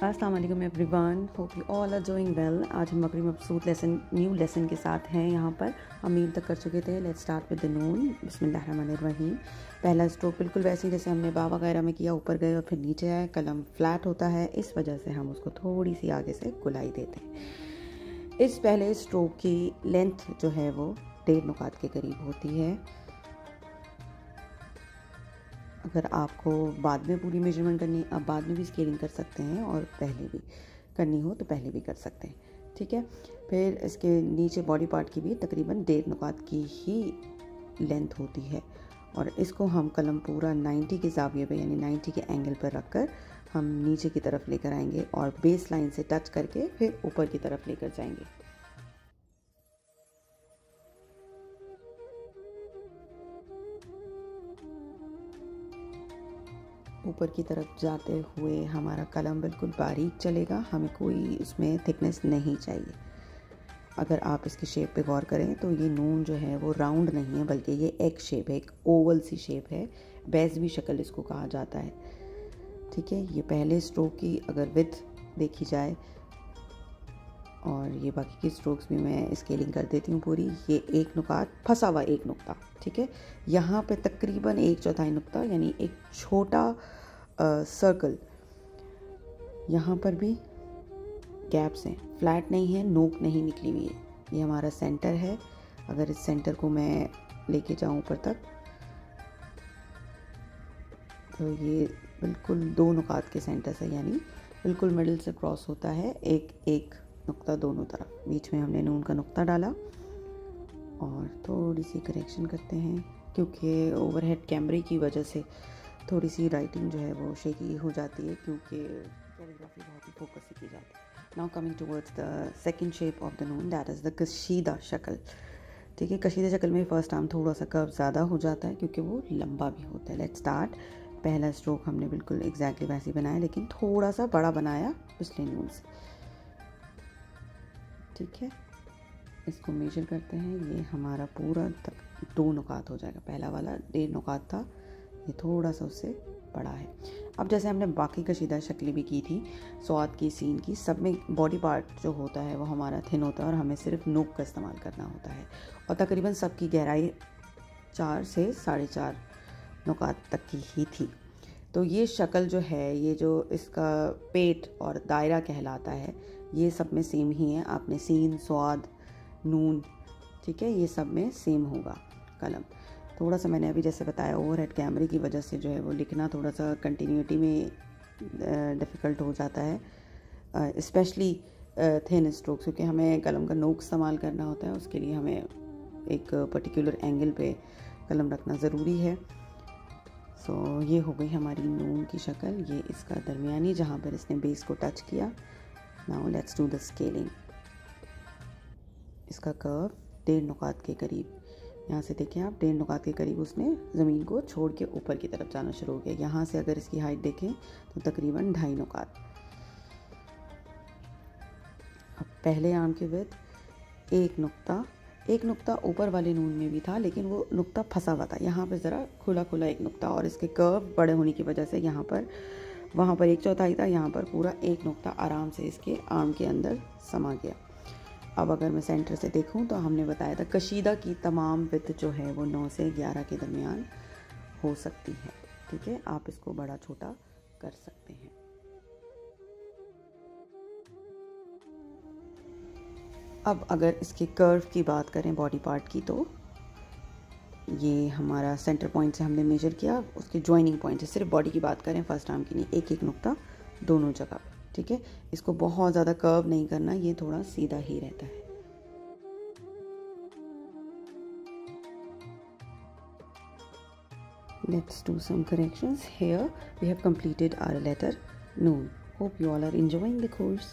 अस्सलाम वालेकुम everyone, hope you all are doing well. आज हम मकरी मबसूत न्यू लेसन के साथ हैं यहाँ पर। हम मील तक कर चुके थे। लेट्स स्टार्ट विद द नून। बिस्मिल्लाहिर्रहमानिर्रहीम। पहला स्ट्रोक बिल्कुल वैसे ही जैसे हमने बाबा वगैरह में किया, ऊपर गए और फिर नीचे आए। कलम फ्लैट होता है, इस वजह से हम उसको थोड़ी सी आगे से गुलाई देते हैं। इस पहले स्ट्रोक की लेंथ जो है वो 1.5 नुकात के करीब होती है। अगर आपको बाद में पूरी मेजरमेंट करनी, आप बाद में भी स्केलिंग कर सकते हैं और पहले भी करनी हो तो पहले भी कर सकते हैं, ठीक है। फिर इसके नीचे बॉडी पार्ट की भी तकरीबन 1.5 नुकात की ही लेंथ होती है और इसको हम कलम पूरा 90 के ज़ाविये पे यानी 90 के एंगल पर रखकर हम नीचे की तरफ लेकर आएंगे और बेस लाइन से टच करके फिर ऊपर की तरफ लेकर जाएंगे। ऊपर की तरफ जाते हुए हमारा कलम बिल्कुल बारीक चलेगा, हमें कोई उसमें थिकनेस नहीं चाहिए। अगर आप इसकी शेप पे गौर करें तो ये नून जो है वो राउंड नहीं है, बल्कि ये एक शेप है, एक ओवल सी शेप है। बेज़वी शक्ल इसको कहा जाता है, ठीक है। ये पहले स्ट्रोक की अगर विड्थ देखी जाए, और ये बाकी की स्ट्रोक्स भी मैं स्केलिंग कर देती हूँ पूरी। ये 1 नुकात फंसा हुआ 1 नुक्ता, ठीक है। यहाँ पे तकरीबन 1/4 नुक्ता यानी एक छोटा सर्कल। यहाँ पर भी गैप्स हैं, फ्लैट नहीं है, नोक नहीं निकली हुई है। ये हमारा सेंटर है। अगर इस सेंटर को मैं लेके जाऊँ ऊपर तक तो ये बिल्कुल 2 नुकात के सेंटर से यानी बिल्कुल मिडिल से क्रॉस होता है। एक नुक्ता दोनों तरफ। बीच में हमने नून का नुक्ता डाला और थोड़ी सी करेक्शन करते हैं क्योंकि ओवरहेड कैमरे की वजह से थोड़ी सी राइटिंग जो है वो शेकी हो जाती है, क्योंकि कैलीग्राफी बहुत ही फोकस से की जाती है। Now coming towards the second shape of the नून, दैट इज़ द कशीदा शक्ल, ठीक है। कशीदा शक्ल में फर्स्ट टाइम थोड़ा सा कर्व ज़्यादा हो जाता है क्योंकि वो लंबा भी होता है। Let's start. पहला स्ट्रोक हमने बिल्कुल एग्जैक्टली वैसे ही बनाया, लेकिन थोड़ा सा बड़ा बनाया पिछले नून से, ठीक है। इसको मेजर करते हैं। ये हमारा पूरा तक 2 नुकात हो जाएगा। पहला वाला 1.5 नुकात था, ये थोड़ा सा उससे बड़ा है। अब जैसे हमने बाकी कशीदा शक्लें भी की थी, स्वाद की, सीन की, सब में बॉडी पार्ट जो होता है वो हमारा थिन होता है और हमें सिर्फ नोक का इस्तेमाल करना होता है। और तकरीबन सबकी गहराई 4 से 4.5 नुकात तक की ही थी। तो ये शक्ल जो है, ये जो इसका पेट और दायरा कहलाता है, ये सब में सेम ही है। आपने सीन, स्वाद, नून, ठीक है, ये सब में सेम होगा कलम। थोड़ा सा मैंने अभी जैसे बताया ओवरहेड कैमरे की वजह से जो है वो लिखना थोड़ा सा कंटिन्यूटी में डिफ़िकल्ट हो जाता है, स्पेशली थिन स्ट्रोक्स, क्योंकि हमें कलम का नोक इस्तेमाल करना होता है। उसके लिए हमें एक पर्टिकुलर एंगल पे कलम रखना ज़रूरी है। सो ये हो गई हमारी नून की शक्ल। ये इसका दरमियानी जहाँ पर इसने बेस को टच किया। Now let's do the scaling. इसका कर्व 1.5 नुकात के करीब, यहाँ से देखें आप, 1.5 नुकात के करीब उसने ज़मीन को छोड़ के ऊपर की तरफ जाना शुरू हो गया। यहाँ से अगर इसकी हाइट देखें तो तकरीबन 2.5 नुकात। अब पहले आर्म की विड्थ 1 नुक्ता ऊपर वाले नून में भी था, लेकिन वो नुक्ता फंसा हुआ था। यहाँ पे ज़रा खुला 1 नुक्ता, और इसके कर्व बड़े होने की वजह से यहाँ पर, वहाँ पर 1/4 था, यहाँ पर पूरा 1 नुक्ता आराम से इसके आर्म के अंदर समा गया। अब अगर मैं सेंटर से देखूं तो हमने बताया था कशीदा की तमाम विड्थ जो है वो 9 से 11 के दरमियान हो सकती है, ठीक है। आप इसको बड़ा छोटा कर सकते हैं। अब अगर इसके कर्व की बात करें बॉडी पार्ट की, तो ये हमारा सेंटर पॉइंट से हमने मेजर किया, उसके ज्वाइनिंग पॉइंट से, सिर्फ बॉडी की बात करें फर्स्ट आर्म की नहीं, 1 नुक्ता दोनों जगह, ठीक है। इसको बहुत ज़्यादा कर्व नहीं करना, ये थोड़ा सीधा ही रहता है। Let's do some corrections. Here we have completed our letter Noon. Hope you all are enjoying the course.